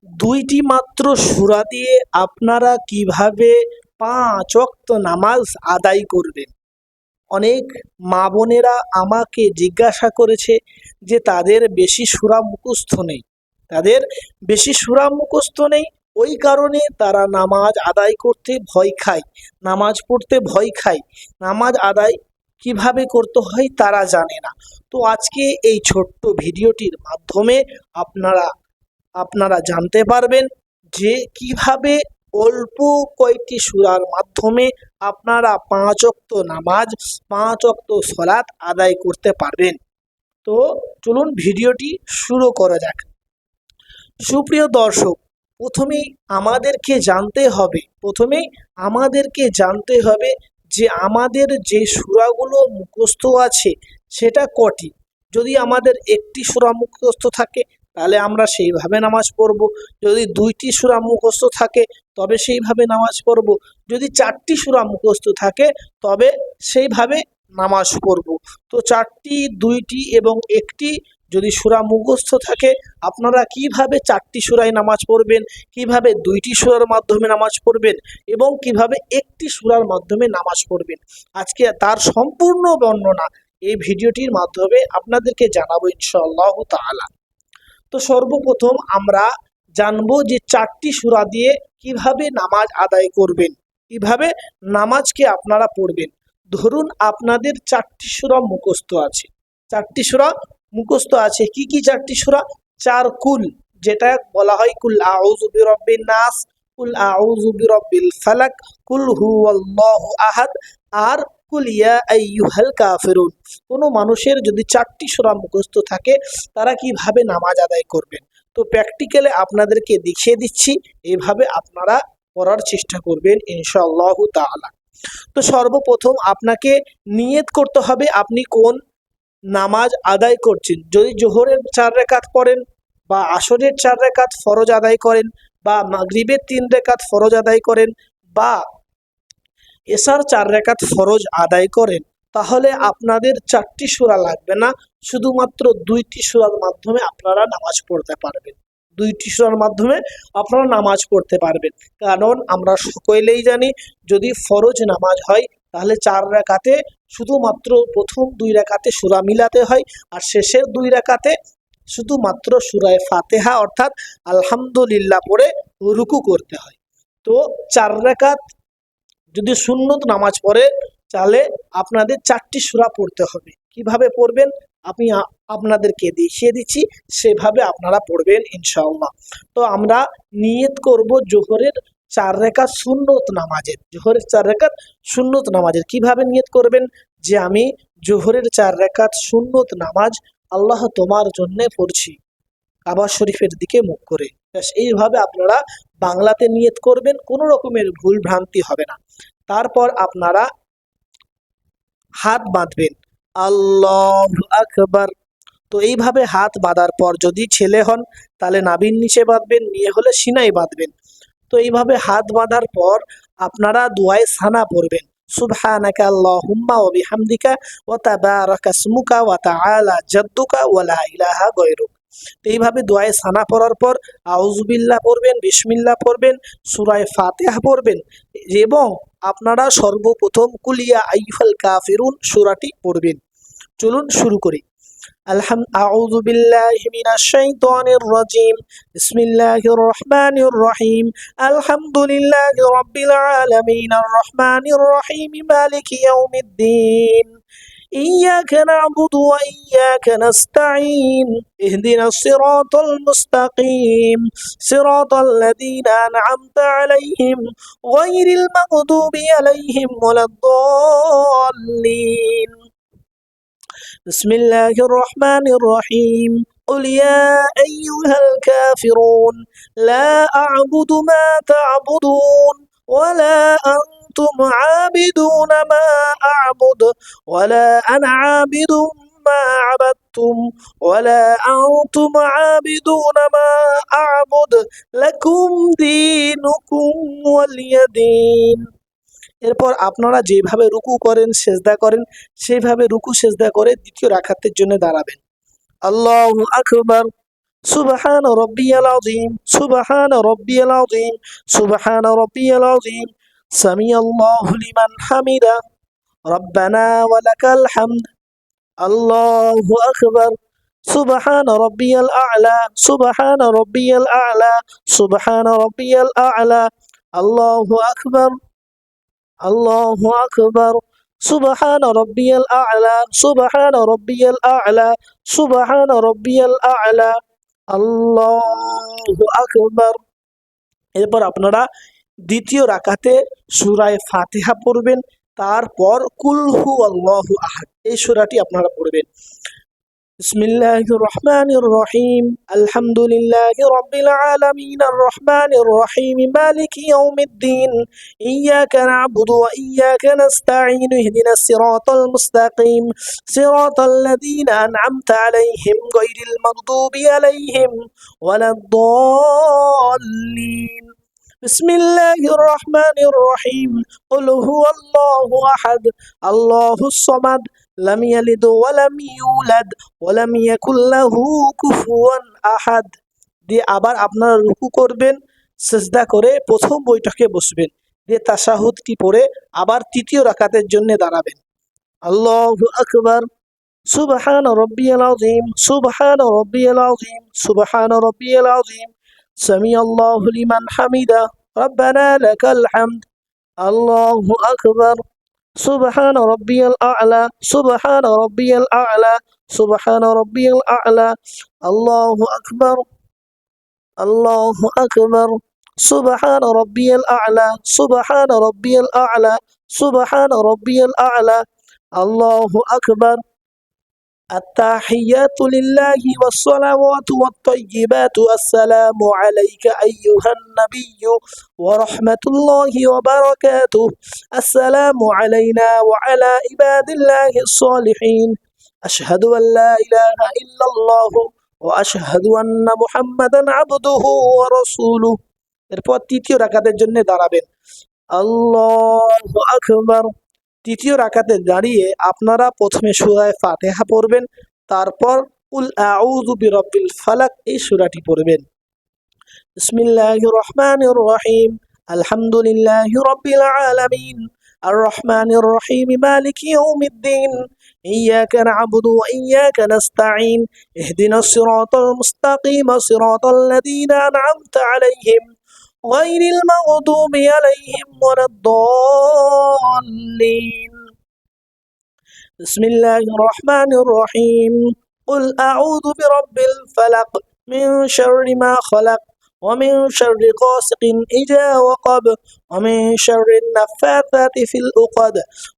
দুইটি মাত্র সূরা দিয়ে আপনারা কিভাবে 5 ওয়াক্ত নামাজ আদায় করবেন। অনেক মা বোনেরা আমাকে জিজ্ঞাসা করেছে যে তাদের বেশি সূরা মুখস্থ নেই, তাদের বেশি সূরা মুখস্থ নেই, ওই কারণে তারা নামাজ আদায় করতে ভয় খায়, নামাজ পড়তে ভয় খায়, নামাজ আদায় কিভাবে করতে হয় তারা জানে না। তো আজকে এই ছোট্ট ভিডিওটির মাধ্যমে আপনারা আপনারা জানতে পারবেন যে কিভাবে অল্প কয়েকটি সূরার মাধ্যমে আপনারা 5 ওয়াক্ত নামাজ, 5 ওয়াক্ত সালাত আদায় করতে পারবেন। তো চলুন ভিডিওটি শুরু করা যাক। সুপ্রিয় দর্শক, প্রথমেই আমাদেরকে জানতে হবে যে আমাদের যে সূরাগুলো মুখস্থ আছে সেটা কটি। যদি আমাদের একটি সূরা মুখস্থ থাকে তাহলে আমরা সেইভাবে নামাজ পড়ব, যদি দুইটি সূরা মুখস্থ থাকে তবে সেইভাবে নামাজ পড়ব, যদি 4টি সূরা মুখস্থ থাকে তবে সেইভাবে নামাজ পড়ব। তো 4টি, 2টি এবং 1টি যদি সূরা মুখস্থ থাকে আপনারা কিভাবে 4টি সূরায় নামাজ পড়বেন, কিভাবে 2টি সূরার মাধ্যমে নামাজ পড়বেন এবং কিভাবে 1টি সূরার মাধ্যমে নামাজ পড়বেন, আজকে তার সম্পূর্ণ বর্ণনা এই ভিডিওটির মাধ্যমে আপনাদেরকে জানাবো ইনশাআল্লাহ তাআলা। তো সর্বপ্রথম আমরা জানবো যে 4টি সূরা দিয়ে কিভাবে নামাজ আদায় করবেন, কিভাবে নামাজকে আপনারা পড়বেন। ধরুন আপনাদের 4টি সূরা মুখস্থ আছে, 4টি সূরা মুখস্থ আছে। কি কি 4টি সূরা? 4 কুল, যেটা বলা হয় কুল আউযু বিরাব্বিন নাস, কুল আউযু বিরাব্বিল ফালাক, কুল হুয়াল্লাহু আহাদ, আর কুল ইয়া আইয়ুহাল কাফিরুন। কোনো মানুষের যদি 4টি সূরা মুখস্থ থাকে তারা কিভাবে নামাজ আদায় করবেন, তো প্র্যাকটিক্যালে আপনাদেরকে দেখিয়ে দিচ্ছি, এইভাবে আপনারা পড়ার চেষ্টা করবেন ইনশাআল্লাহু তাআলা। তো সর্বপ্রথম আপনাকে নিয়ত করতে হবে আপনি কোন নামাজ আদায় করছেন। যদি জোহরের 4 রাকাত পড়েন বা আসরের 4 রাকাত ফরজ আদায় করেন বা মাগরিবের 3 রাকাত ফরজ আদায় করেন বা এশার 4 রাকাত ফরজ আদায় করেন, তাহলে আপনাদের 4টি সূরা লাগবে না, শুধুমাত্র 2টি সূরার মাধ্যমে আপনারা নামাজ পড়তে পারবেন। 2টি সূরার মাধ্যমে আপনারা নামাজ পড়তে পারবেন। কারণ আমরা সকলেই জানি যদি ফরজ নামাজ হয় তাহলে 4 রাকাতে শুধুমাত্র প্রথম 2 রাকাতে সূরা মিলাতে হয় আর শেষের 2 রাকাতে শুধুমাত্র সূরায়ে ফাতিহা অর্থাৎ আলহামদুলিল্লাহ পড়ে রুকু করতে হয়। তো 4 রাকাত যদি সুন্নত নামাজ পড়ে তাহলে আপনাদের 4টি সূরা পড়তে হবে। কিভাবে পড়বেন আমি আপনাদেরকে দেখিয়ে দিচ্ছি, সেভাবে আপনারা পড়বেন ইনশাআল্লাহ। তো আমরা নিয়ত করব জোহরের 4 রাকাত সুন্নত নামাজের, জোহরের 4 রাকাত সুন্নত নামাজের। কিভাবে নিয়ত করবেন যে আমি জোহরের 4 রাকাত সুন্নত নামাজ আল্লাহ তোমার জন্য পড়ছি, কাবা শরীফের দিকে মুখ করে। ব্যাস এইভাবে আপনারা বাংলাতে নিয়ত করবেন, কোনো রকমের ভুল ভ্রান্তি হবে না। তারপর আপনারা হাত বাঁধবেন, আল্লাহু আকবার। তো এইভাবে হাত বাঁধার পর যদি ছেলে হন তাহলে নাভির নিচে বাঁধবেন, মেয়ে হলে সিনায় বাঁধবেন। তো এইভাবে হাত বাঁধার পর আপনারা দুআয়ে সানা পড়বেন, সুবহানাকা আল্লাহুম্মা ওয়া বিহামদিকা ওয়া তাবারাকা ইসমুকা ওয়া তাআলা জাদ্দুকা ওয়া লা ইলাহা গায়রুক। তো এইভাবে দুআয়ে সানা পড়ার পর আউযুবিল্লাহ পড়বেন, বিসমিল্লাহ পড়বেন, সূরা ফাতিহা পড়বেন এবং আপনারা সর্বপ্রথম কুল ইয়া আইয়ুহাল কাফিরুন সূরাটি পড়বেন। চলুন শুরু করি। আউযু বিল্লাহি মিনাশ শাইতানির রাজিম। বিসমিল্লাহির রহমানির রহিম। আলহামদুলিল্লাহি রাব্বিল আলামিন আর রহমানির রহিম মালিকি ইয়াউমিদ্দিন। إياك نعبد وإياك نستعين اهدنا الصراط المستقيم صراط الذين أنعمت عليهم غير المغضوب عليهم ولا الضالين بسم الله الرحمن الرحيم قل يا أيها الكافرون لا أعبد ما تعبدون ولا أنتم عابدون ما أعبد ولا أنا عابد ما عبدتم ولا أنتم عابدون ما أعبد لكم دينكم ولي دين। এরপর আপনারা যেভাবে রুকু করেন সেজদা করেন সেইভাবে রুকু সেজদা করে দ্বিতীয় রাকাতের জন্য দাঁড়াবেন। আল্লাহু আকবার, سبحان ربي العظيم سبحان ربي العظيم سبحان ربي العظيم سمع الله لمن حمده ربنا ولك الحمد الله أكبر سبحان ربي الأعلى سبحان ربي الأعلى سبحان ربي الأعلى الله أكبر الله أكبر سبحان ربي الأعلى سبحان ربي الأعلى سبحان ربي الأعلى আল্লাহু আকবার। এরপর আপনারা দ্বিতীয় রাকাতে সূরা ফাতিহা পড়বেন, তারপর কুল হু আল্লাহু আহাদ এই সূরাটি আপনারা পড়বেন। বিসমিল্লাহির রহমানির রহিম আলহামদুলিল্লাহি রাব্বিল আলামিন আর রহমানির রহিম মালিকি ইয়াউমিদ্দিন ইয়াকা না'বুদু ওয়া ইয়াকা নাস্তাঈন ইহদিনাস সিরাতাল মুস্তাকিম সিরাতাল লাযীনা আন'আমতা আলাইহিম গায়রিল মাগদুবি আলাইহিম ওয়ালাদ-দাল্লিন بسم الله الرحمن الرحيم قل هو الله أحد الله الصمد لم يلد ولم يولد ولم يكن له كفوا أحد দিয়ে আবার আপনারা রুকু করবেন, সিজদা করে প্রথম বৈঠকে বসবেন, দিয়ে তাশাহুদটি পড়ে আবার তৃতীয় রাকাতের জন্য দাঁড়াবেন। আল্লাহু আকবার সুবহান রাব্বিয়াল আযীম সুবহান রাব্বিয়াল আযীম সুবহান রাব্বিয়াল আযীম সামি আল্লাহু লিমান হামিদা রব্বানা লাকাল হামদ আল্লাহু আকবার সুবহান রাব্বিয়াল আ'লা সুবহান রাব্বিয়াল আ'লা সুবহান রাব্বিয়াল আ'লা আল্লাহু আকবার আল্লাহু আকবার সুবহান রাব্বিয়াল আ'লা সুবহান রাব্বিয়াল আ'লা সুবহান রাব্বিয়াল আ'লা আল্লাহু আকবার التحيات لله والصلوات والطيبات السلام عليك أيها النبي ورحمة الله وبركاته السلام علينا وعلى عباد الله الصالحين أشهد أن لا إله إلا الله وأشهد أن محمدا عبده ورسوله এরপর তৃতীয় রাকাতের জন্য দাঁড়াবেন। আল্লাহু আকবার। তৃতীয় রাকাতে দাঁড়িয়ে আপনারা প্রথমে সূরা ফাতিহা পড়বেন, তারপর কুল আউযু বিরাব্বিল ফালাক এই সূরাটি পড়বেন। বিসমিল্লাহির রহমানির রহিম আলহামদুলিল্লাহি রাব্বিল আলামিন আর রহমানির রহিম মালিকি ইয়াউমিদ্দিন ইয়াকা না'বুদু ওয়া ইয়াকা নাস্তাঈন ইহদিনাস সিরাতাল মুস্তাকিম সিরাতাল লাযীনা আন'আমতা আলাইহিম غير المغضوب عليهم ولا الضالين بسم الله الرحمن الرحيم قل أعوذ برب الفلق من شر ما خلق ومن شر غاسق إذا وقب ومن شر النفاثات في العقد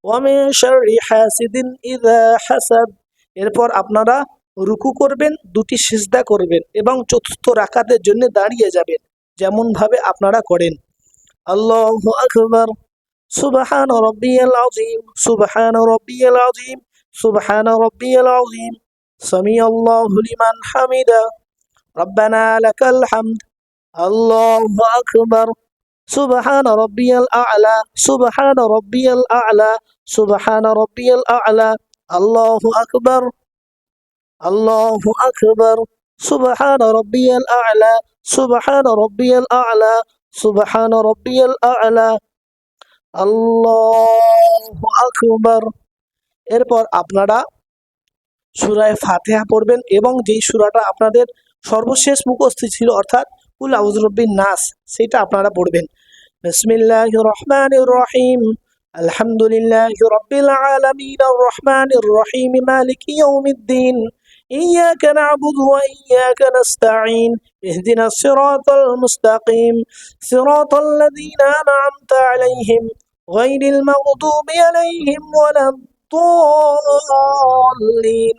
ومن شر حاسد إذا حسد এরপর আপনারা রুকু করবেন, দুটি সিজদা করবেন এবং চতুর্থ রাকাতের জন্য দাঁড়িয়ে যাবেন যেমন ভাবে আপনারা করেন। আল্লাহু আকবার সুবহান রাব্বিয়াল আযীম সুবহান রাব্বিয়াল আযীম সুবহান রাব্বিয়াল আযীম সামি আল্লাহু লিমান হামিদা রব্বানা লাকাল হামদ আল্লাহু আকবার সুবহান রাব্বিয়াল আ'লা সুবহান রাব্বিয়াল আ'লা সুবহান রাব্বিয়াল আ'লা আল্লাহু আকবার আল্লাহু আকবার সুবহান রাব্বিয়াল আ'লা সুবহান রাব্বিয়াল আ'লা সুবহান রাব্বিয়াল আ'লা আল্লাহু আকবার। এরপর আপনারা সূরা ফাতিহা পড়বেন এবং যেই সূরাটা আপনাদের সর্বশেষ মুখস্থ ছিল অর্থাৎ কুল আউযু বিরাব্বিন নাস সেটা আপনারা পড়বেন। বিসমিল্লাহির রহমানির রহিম আলহামদুলিল্লাহি রাব্বিল আলামিন আর রহমানির রহিম মালিকি ইয়াউমিদ্দিন إياك نعبد وإياك نستعين اهدنا الصراط المستقيم صراط الذين أنعمت عليهم غير المغضوب عليهم ولا الضالين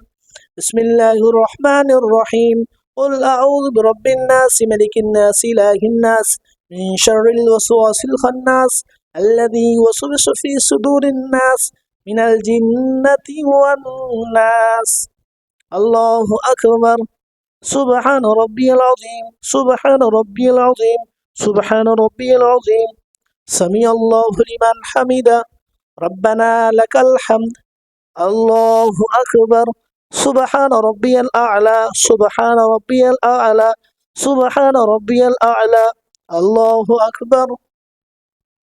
بسم الله الرحمن الرحيم قل أعوذ برب الناس ملك الناس إله الناس من شر الوسواس الخناس الذي يوسوس في صدور الناس من الجنة والناس الله أكبر سبحان ربي العظيم سبحان ربي العظيم سبحان ربي العظيم سمع الله لمن حمده ربنا لك الحمد الله أكبر سبحان ربي الأعلى سبحان ربي الأعلى سبحان ربي الأعلى الله أكبر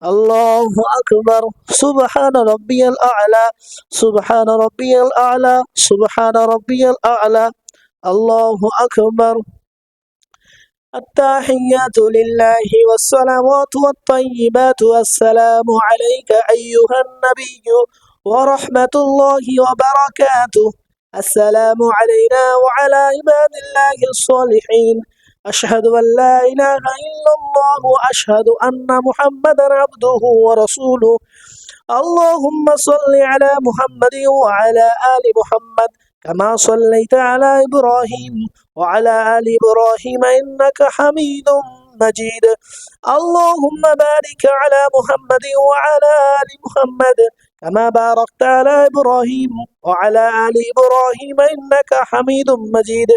الله أكبر سبحان ربي الأعلى سبحان ربي الأعلى سبحان ربي الأعلى الله أكبر التحيات لله والصلوات والطيبات والسلام عليك أيها النبي ورحمة الله وبركاته السلام علينا وعلى عباد الله الصالحين أشهد أن لا إله إلا الله وأشهد أن محمدا عبده ورسوله اللهم صل على محمد وعلى آل محمد كما صليت على إبراهيم وعلى آل إبراهيم إنك حميد مجيد اللهم بارك على محمد وعلى آل محمد كما باركت على إبراهيم وعلى آل إبراهيم إنك حميد مجيد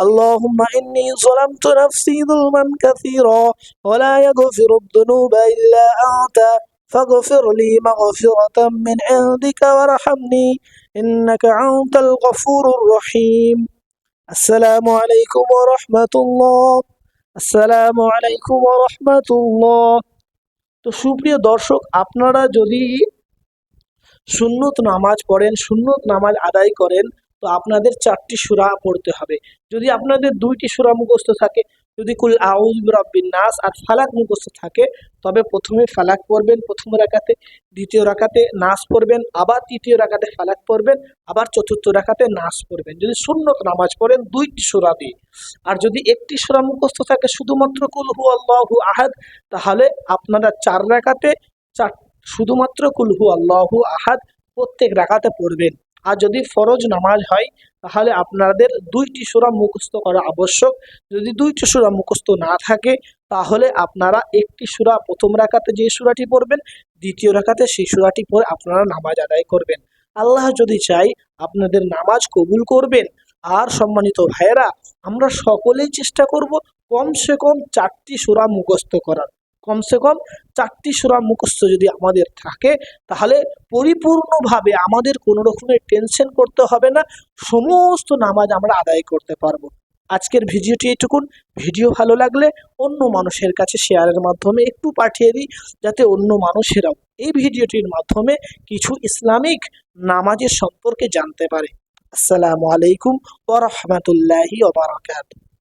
اللهم إني ظلمت نفسي ظلما كثيرا ولا يغفر الذنوب إلا أنت فاغفر لي مغفرة من عندك وارحمني إنك أنت الغفور الرحيم السلام عليكم ورحمة الله السلام عليكم ورحمة الله তো সুপ্রিয় দর্শক, আপনারা যদি সুন্নত নামাজ পড়েন, সুন্নত নামাজ আদায় করেন, তো আপনাদের 4টি সূরা পড়তে হবে। যদি আপনাদের 2টি সূরা মুখস্থ থাকে, যদি কুল আউযু বিরাব্বিন নাস আর ফালাক মুখস্থ থাকে, তবে প্রথমে ফালাক পড়বেন প্রথম রাকাতে, দ্বিতীয় রাকাতে নাস পড়বেন, আবার তৃতীয় রাকাতে ফালাক পড়বেন, আবার চতুর্থ রাকাতে নাস পড়বেন যদি সুন্নত নামাজ পড়েন 2টি সূরা দিয়ে। আর যদি একটি সূরা মুখস্থ থাকে শুধুমাত্র কুল হু আল্লাহু আহাদ, তাহলে আপনারা 4 রাকাতে শুধুমাত্র কুল হু আল্লাহু আহাদ প্রত্যেক রাকাতে পড়বেন। আর যদি ফরজ নামাজ হয় তাহলে আপনাদের 2টি সূরা মুখস্থ করা আবশ্যক। যদি 2টি সূরা মুখস্থ না থাকে তাহলে আপনারা একটি সূরা প্রথম রাকাতে যে সূরাটি পড়বেন, দ্বিতীয় রাকাতে সেই সূরাটি পড়ে আপনারা নামাজ আদায় করবেন। আল্লাহ যদি চাই আপনাদের নামাজ কবুল করবেন। আর সম্মানিত ভাইয়েরা, আমরা সকলেই চেষ্টা করব কমসে কম 4টি সূরা মুখস্থ করার। কমসে কম 4টি সূরা মুখস্থ যদি আমাদের থাকে তাহলে পরিপূর্ণভাবে আমাদের কোনো রকমের টেনশন করতে হবে না, সমস্ত নামাজ আমরা আদায় করতে পারবো। আজকের ভিডিওটি এইটুকুন। ভিডিও ভালো লাগলে অন্য মানুষের কাছে শেয়ারের মাধ্যমে একটু পাঠিয়ে দিই, যাতে অন্য মানুষেরাও এই ভিডিওটির মাধ্যমে কিছু ইসলামিক নামাজের সম্পর্কে জানতে পারে। আসসালামু আলাইকুম ওয়া রাহমাতুল্লাহি ওয়া বারাকাতুহু।